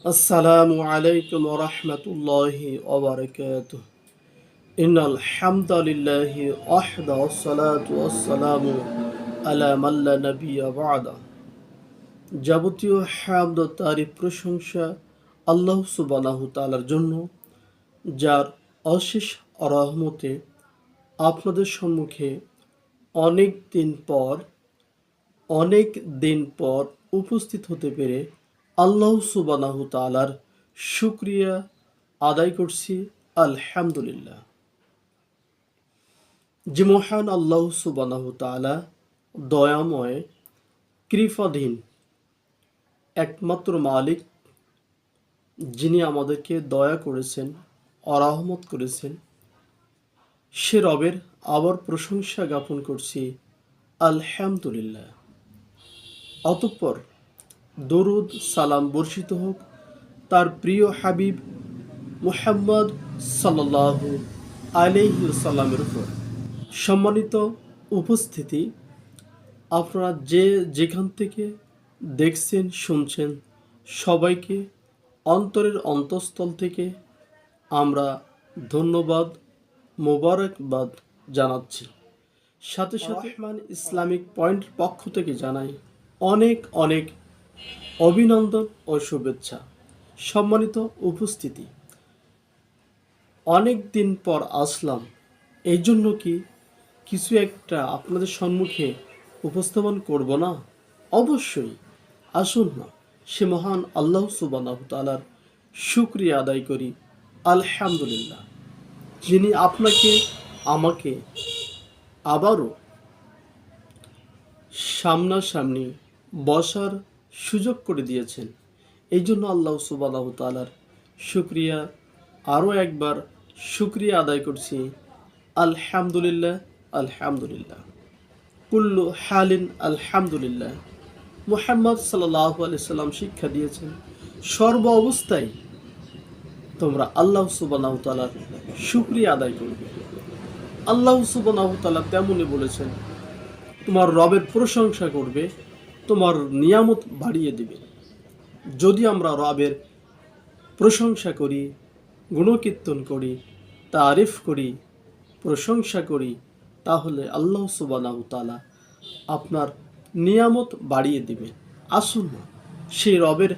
السلام عليكم ورحمة الله وبركاته إن الحمد لله وحده والصلاة والسلام على من لا نبي بعده যাবতীয় হামদ ও তারিফ প্রশংসা আল্লাহ সুবহানাহু তাআলার জন্য, যার অশেষ রহমতে আপনাদের সম্মুখে অনেক দিন পর উপস্থিত হতে পেরে আল্লাহ সুবহানাহু তাআলার শুকরিয়া আদায় করছি। আলহামদুলিল্লাহ। যে মহান আল্লাহ সুবহানাহু তাআলা দয়াময়, কৃপাধীন একমাত্র মালিক, যিনি আমাদেরকে দয়া করেছেন, রহমত করেছেন, সে রবের আবার প্রশংসা জ্ঞাপন করছি। আলহামদুলিল্লাহ। অতঃপর দরুদ সালাম বর্ষিত হোক তার প্রিয় হাবিব মুহাম্মদ সাল্লাল্লাহু আলাইহি ওয়াসাল্লামের উপর। সম্মানিত উপস্থিতি, আপনারা যেখান থেকে দেখছেন শুনছেন, সবাইকে অন্তরের অন্তঃস্থল থেকে আমরা ধন্যবাদ, মোবারকবাদ জানাচ্ছি। সাথে সাথে রহমান ইসলামিক পয়েন্টের পক্ষ থেকে জানাই অনেক অনেক অভিনন্দন ও শুভেচ্ছা। সম্মানিত উপস্থিতি, অনেক দিন পর আসলাম, এই জন্য কি কিছু একটা আপনাদের সম্মুখে উপস্থাপন করব না? অবশ্যই আসুন না, সে মহান আল্লাহ সুবহানাহু তাআলার শুকরিয়া আদায় করি। আলহামদুলিল্লাহ, যিনি আপনাকে আমাকে আবারও সামনাসামনি বসার সুযোগ করে দিয়েছেন। এই জন্য আল্লাহ সুবহানাহু তাআলার শুকরিয়া, আরও একবার শুকরিয়া আদায় করছি। আলহামদুলিল্লাহ, আলহামদুলিল্লাহ, কুল্লু হালিন আলহামদুলিল্লাহ। মুহাম্মদ সাল্লাল্লাহু আলাইহি সাল্লাম শিক্ষা দিয়েছেন, সর্ব অবস্থায় তোমরা আল্লাহ সুবহানাহু তাআলার শুকরিয়া আদায় করবে। আল্লাহ সুবহানাহু তাআলা তেমনই বলেছেন, তোমার রবের প্রশংসা করবে, তোমার নিয়ামত বাড়িয়ে দিবে। যদি আমরা রবের প্রশংসা করি, গুণকীর্তন করি, তারিফ করি, প্রশংসা করি, তাহলে আল্লাহ সুবহানাহু তাআলা আপনার নিয়ামত বাড়িয়ে দিবেন। আসুন না, সেই রবের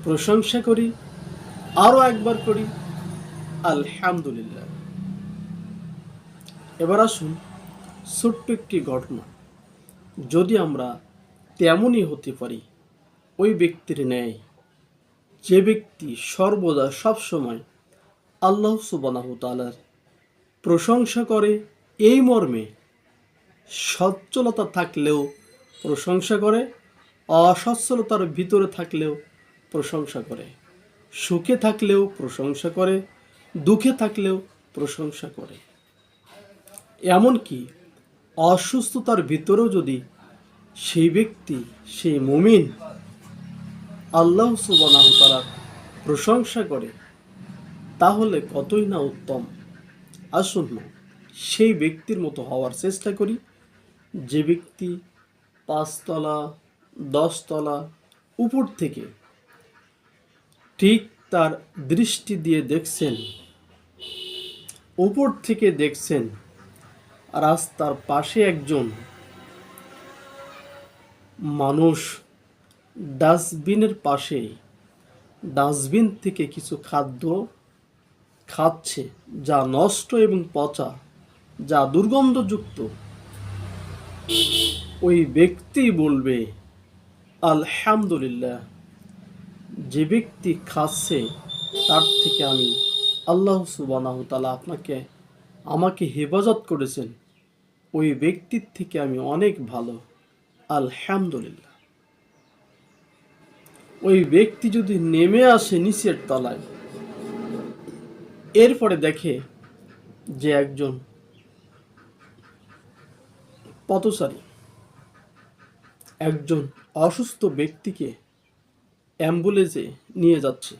প্রশংসা করি, আরও একবার করি। আলহামদুলিল্লাহ। এবার আসুন, ছোট্ট একটি ঘটনা। যদি আমরা তেমনই হতে পারি ওই ব্যক্তির ন্যায়, যে ব্যক্তি সর্বদা সবসময় আল্লাহ সুবহানাহু তাআলার প্রশংসা করে, এই মর্মে সচ্ছলতা থাকলেও প্রশংসা করে, অসচ্ছলতার ভিতরে থাকলেও প্রশংসা করে, সুখে থাকলেও প্রশংসা করে, দুঃখে থাকলেও প্রশংসা করে। এমনকি অসুস্থতার ভিতরেও যদি সেই ব্যক্তি, সেই মুমিন আল্লাহ সুবহানাহু তাআলার প্রশংসা করে, তাহলে কতই না উত্তম। আসুন না, সেই ব্যক্তির মতো হওয়ার চেষ্টা করি, যে ব্যক্তি 5 তলা 10 তলা উপর থেকে ঠিক তার দৃষ্টি দিয়ে দেখছেন, উপর থেকে দেখছেন রাস্তার পাশে একজন মানুষ ডাস্টবিন থেকে কিছু খাদ্য খাচ্ছে, যা নষ্ট এবং পচা, যা দুর্গন্ধযুক্ত। ওই ব্যক্তি বলবে আলহামদুলিল্লাহ, যে ব্যক্তি খাচ্ছে তার থেকে আমি আল্লাহ সুবহানাহু তাআলা আমাকে হেফাজত করেছেন, ওই ব্যক্তির থেকে আমি অনেক ভালো। আলহামদুলিল্লাহ। ওই ব্যক্তি যদি নেমে আসে নিচের তলায়, এরপরে দেখে যে একজন পথচারী একজন অসুস্থ ব্যক্তিকে অ্যাম্বুলেন্সে নিয়ে যাচ্ছে,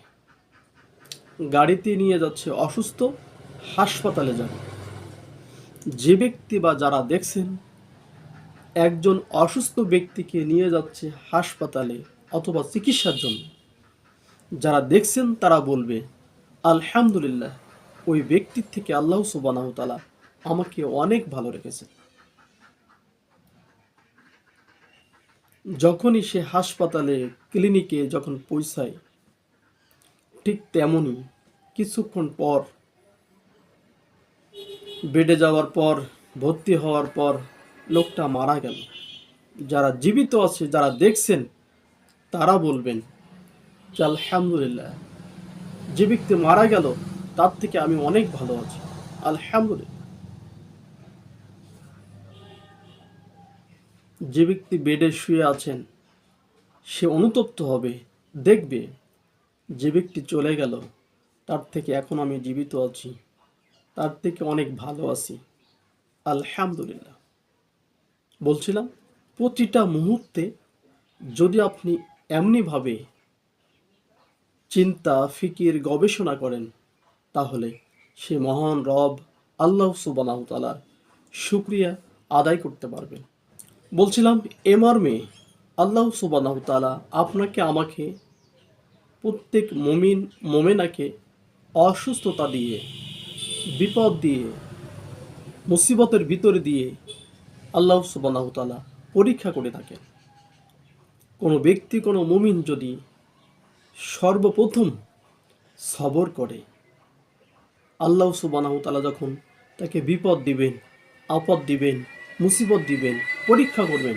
গাড়িতে নিয়ে যাচ্ছে, অসুস্থ, হাসপাতালে যাবে। যে ব্যক্তি বা যারা দেখছেন একজন অসুস্থ ব্যক্তিকে নিয়ে যাচ্ছে হাসপাতালে অথবা চিকিৎসার জন্য, যারা দেখছেন তারা বলবে আলহামদুলিল্লাহ, ওই ব্যক্তির থেকে আল্লাহ সুবহানাহু ওয়া তাআলা আমাকে অনেক ভালো রেখেছেন। যখনই সে হাসপাতালে, ক্লিনিকে যখন পৌঁছায়, ঠিক তেমনই কিছুক্ষণ পর, বেডে যাওয়ার পর, ভর্তি হওয়ার পর লোকটা মারা গেল। যারা জীবিত আছে, যারা দেখছেন, তারা বলবেন যে আলহামদুলিল্লাহ, যে ব্যক্তি মারা গেল তার থেকে আমি অনেক ভালো আছি, আলহামদুলিল্লাহ। যে ব্যক্তি বেডে শুয়ে আছেন সে অনুতপ্ত হবে, দেখবে যে ব্যক্তি চলে গেল তার থেকে এখন আমি জীবিত আছি, তার থেকে অনেক ভালো আছি, আলহামদুলিল্লাহ। বলছিলাম, প্রতিটা মুহূর্তে যদি আপনি এমনিভাবে চিন্তা, ফিকির, গবেষণা করেন, তাহলে সে মহান রব আল্লাহ সুবহানাহু ওয়া তাআলার শুকরিয়া আদায় করতে পারবেন। বলছিলাম, এ মর্মে আল্লাহ সুবহানাহু ওয়া তাআলা আপনাকে, আমাকে, প্রত্যেক মোমেনাকে অসুস্থতা দিয়ে, বিপদ দিয়ে, মুসিবতের ভিতরে দিয়ে আল্লাহ সুবহানাহু ওয়া তাআলা পরীক্ষা করে থাকেন। কোনো ব্যক্তি, কোনো মুমিন যদি সর্বপ্রথম সবর করে, আল্লাহ সুবহানাহু ওয়া তাআলা যখন তাকে বিপদ দিবেন, আপদ দিবেন, মুসিবত দিবেন, পরীক্ষা করবেন,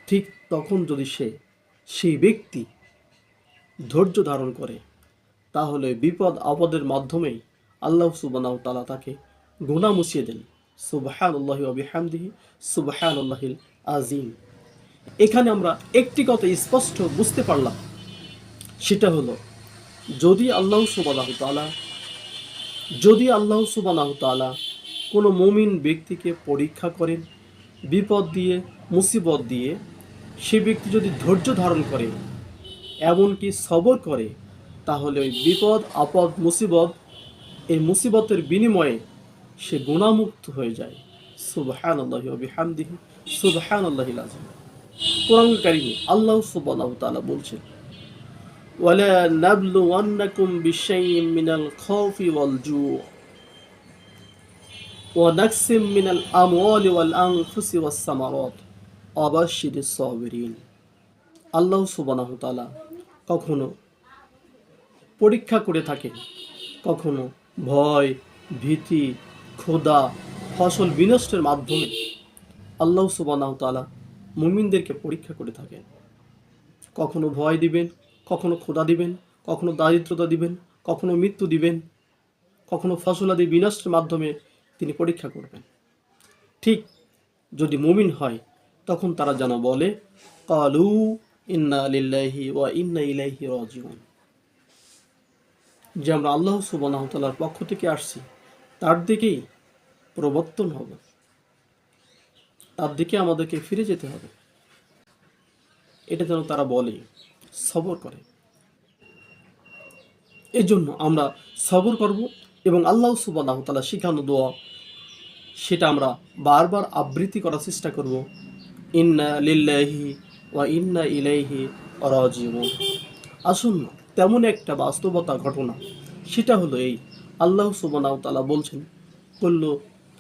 ঠিক তখন যদি সেই ব্যক্তি ধৈর্য ধারণ করে, তাহলে বিপদ আপদের মাধ্যমেই আল্লাহ সুবহানাহু ওয়া তাআলা তাকে গুনাহ মুছিয়ে দেন। সুবহানাল্লাহি ওয়া বিহামদিহি সুবহানাল্লাহিল আযীম। এখানে আমরা একটি কথা স্পষ্ট বুঝতে পারলাম, সেটা হলো, যদি আল্লাহ সুবহানাহু ওয়া তাআলা কোনো মুমিন ব্যক্তিকে পরীক্ষা করেন বিপদ দিয়ে, মুসিবত দিয়ে, সে ব্যক্তি যদি ধৈর্য ধারণ করে, এমনকি সবর করে, তাহলে ওই বিপদ, আপদ, মুসিবত, এই মুসিবতের বিনিময়ে সে গুনাহমুক্ত হয়ে যায়। সুবহানাল্লাহি ওয়া বিহামদিহি সুবহানাল্লাহিল আযীম। কোরআন কারীমে আল্লাহ সুবহানাহু ওয়া তাআলা বলছেন, ওয়ালা নাবলুওয়ান্নাকুম বিশাইইম মিনাল খাউফি ওয়াল জু' ওয়া নাকসিম মিনাল আমওয়ালি ওয়াল আনফুসি ওয়াস সামারাত ওয়া বাশশিরিস সাবিরিন। আল্লাহ সুবহানাহু ওয়া তাআলা কখনো পরীক্ষা করে থাকেন, কখনো ভয়, ভীতি, ক্ষুধা, ফসল বিনষ্টের মাধ্যমে আল্লাহ সুবহানাহু ওয়া তাআলা মুমিনদেরকে পরীক্ষা করে থাকেন। কখনো ভয় দিবেন, কখনো ক্ষুধা দিবেন, কখনো দারিদ্রতা দিবেন, কখনো মৃত্যু দিবেন, কখনো ফসলাদি বিনষ্টের মাধ্যমে তিনি পরীক্ষা করবেন। ঠিক যদি মুমিন হয়, তখন তারা যেন বলে, ক্বালু ইন্না লিল্লাহি ওয়া ইন্না ইলাইহি রাজিউন, যে আমরা আল্লাহ সুবহানাহু ওয়া তাআলার পক্ষ থেকে আসছি, তার দিকেই প্রবর্তন হবে, তার দিকে আমাদেরকে ফিরে যেতে হবে। এটা যেন তারা বলে, সবর করে। এজন্য আমরা সবর করব এবং আল্লাহ সুবহানাহু ওয়া তাআলা শিখানো দোয়া, সেটা আমরা বারবার আবৃত্তি করার চেষ্টা করব, ইন্না লিল্লাহি ওয়া ইন্না ইলাইহি রাজিউন। আসুন, তেমন একটা বাস্তবতা ঘটনা, সেটা হলো এই, আল্লাহ সুবহানাহু ওয়া তাআলা বলছেন, কুল্লু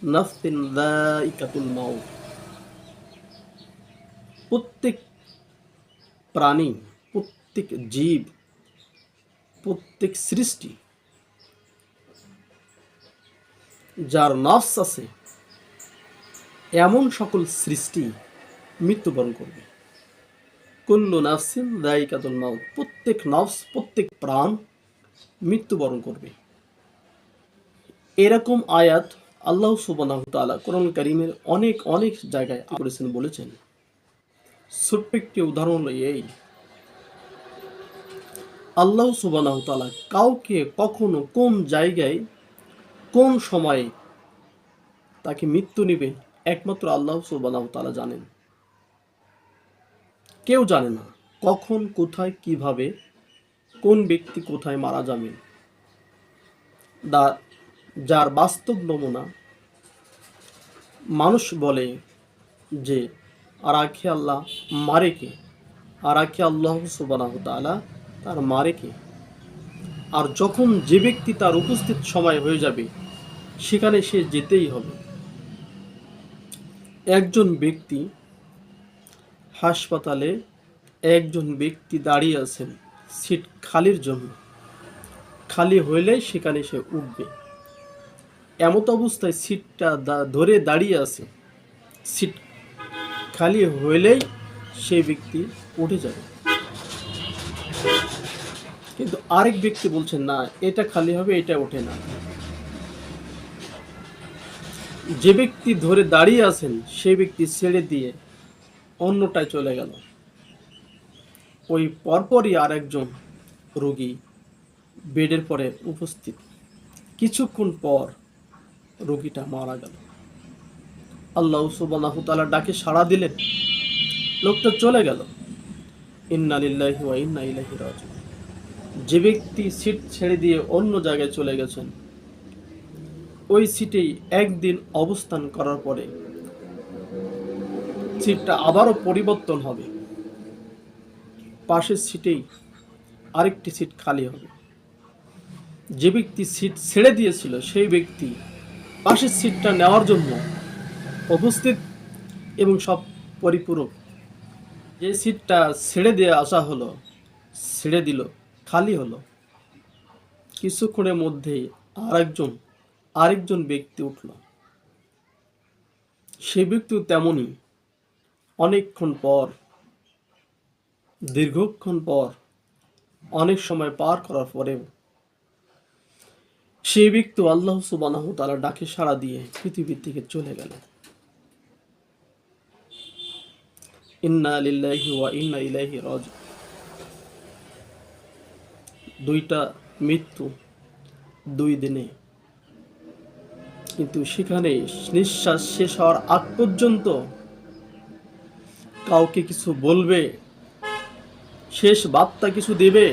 নাফসিন যায়িকাতুল মাউত। প্রত্যেক প্রাণী, প্রত্যেক জীব, প্রত্যেক সৃষ্টি যার নফস আছে, এমন সকল সৃষ্টি মৃত্যুবরণ করবে। কুল্লু নাফসিন যায়িকাতুল মাউত, প্রত্যেক নফস, প্রত্যেক প্রাণ মৃত্যুবরণ করবে। এরকম আয়াত আল্লাহ সুবহানাহু ওয়া তাআলা কোরআন কারীমের অনেক অনেক জায়গায় করেছেন, বলেছেন। ছোট্ট একটি উদাহরণ এই, আল্লাহ সুবহানাহু ওয়া তাআলা কাউকে কখনো, কোন জায়গায়, কোন সময়ে তাকে মৃত্যু নেবে, একমাত্র আল্লাহ সুবহানাহু ওয়া তাআলা জানেন। কেউ জানে না কখন, কোথায়, কিভাবে, কোন ব্যক্তি কোথায় মারা যাবে। যার বাস্তব নমুনা, মানুষ বলে যে আর আখে আল্লাহ মারে কে, আর আখে আল্লাহ সুবহানাহু ওয়া তাআলা তার মারে কে। আর যখন যে ব্যক্তি তার উপস্থিত সময় হয়ে যাবে সেখানে সে যেতেই হবে। একজন ব্যক্তি হাসপাতালে, একজন ব্যক্তি দাঁড়িয়ে আছেন সিট খালির জন্য, খালি হইলেই সেখানে সে উঠবে। এমত অবস্থায় সিটটা ধরে দাঁড়িয়ে আছে, সিট খালি হইলেই সেই ব্যক্তি উঠে যাবে। কিন্তু আরেক ব্যক্তি বলছেন না, এটা খালি হবে, এটা ওঠে না। যে ব্যক্তি ধরে দাঁড়িয়ে আছেন সেই ব্যক্তি ছেড়ে দিয়ে অন্যটায় চলে গেল। ওই পরপরই আরেকজন রোগী বেডের পরে উপস্থিত। কিছুক্ষণ পর রোগীটা মারা গেল। আল্লাহ সুবহানাহু ওয়া তাআলা ডাকে সাড়া দিলেন, লোকটা চলে গেল। ইন্না লিল্লাহি ওয়া ইন্না ইলাইহি রাজিউন। যে ব্যক্তি সিট ছেড়ে দিয়ে অন্য জায়গায় চলে গেছেন, ওই সিটেই একদিন অবস্থান করার পরে সিটটা আবারও পরিবর্তন হবে, পাশের সিটেই আরেকটি সিট খালি হবে। যে ব্যক্তি সিট ছেড়ে দিয়েছিল সেই ব্যক্তি পাশের সিটটা নেওয়ার জন্য উপস্থিত এবং সব পরিপূরক। যে সিটটা ছেড়ে দিয়ে আসা হলো, ছেড়ে দিল, খালি হলো। কিছুক্ষণের মধ্যেই আরেকজন ব্যক্তি উঠল। সেই ব্যক্তিও তেমনই অনেকক্ষণ পর, দীর্ঘক্ষণ পর, অনেক সময় পার করার পরেও সেই ব্যক্তি আল্লাহ সুবহানাহু ওয়া তাআলা ডাকে সাড়া দিয়ে পৃথিবীর থেকে চলে গেল। ইন্না লিল্লাহি ওয়া ইন্না ইলাইহি রাজিউন। দুইটা মৃত্যু দুই দিনে, কিন্তু সেখানে নিঃশ্বাস শেষ হওয়ার আগ পর্যন্ত কাউকে কিছু বলবে, শেষ বার্তা কিছু দেবে,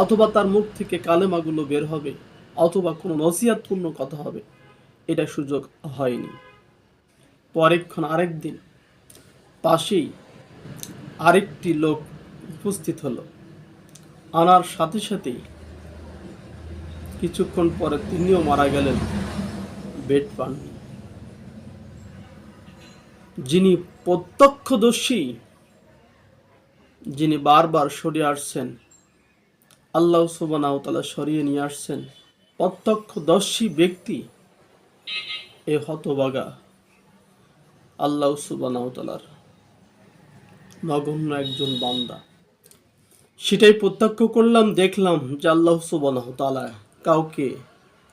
অথবা তার মুখ থেকে কালেমাগুলো বের হবে, অথবা কোনো নসিহতপূর্ণ কথা হবে, এটা সুযোগ হয়নি। পরেক্ষণ আরেকদিন পাশেই আরেকটি লোক উপস্থিত হলো। আনার সাথে সাথেই কিছুক্ষণ পরে তিনিও মারা গেলেন, বেড পাননি। যিনি প্রত্যক্ষদর্শী, যিনি বারবার সরিয়ে আসছেন, আল্লাহ সুবহানাহু ওয়া তাআলা সরিয়ে নিয়ে আসছেন, প্রত্যক্ষদর্শী ব্যক্তি এ হতভাগা আল্লাহ সুবহানাহু ওয়া তাআলার নগণ্য একজন বান্দা। সেটাই প্রত্যক্ষ করলাম, দেখলাম যে আল্লাহ সুবহানাহু ওয়া তাআলা কাউকে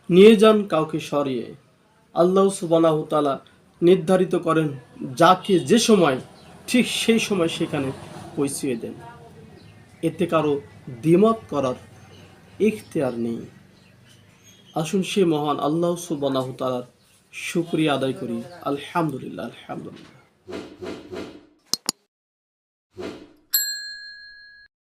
নিয়ে যান, কাউকে সরিয়ে। আল্লাহ সুবহানাহু ওয়া তাআলা নির্ধারিত করেন যাকে যে সময়, ঠিক সেই সময় সেখানে পৌঁছিয়ে দেন। এতে কারো দ্বিমত করার ইখতিয়ার নেই। আসুন সে মহান আল্লাহ সুবহানাহু ওয়া তাআলার শুকরিয়া আদায় করি। আলহামদুলিল্লাহ, আলহামদুলিল্লাহ।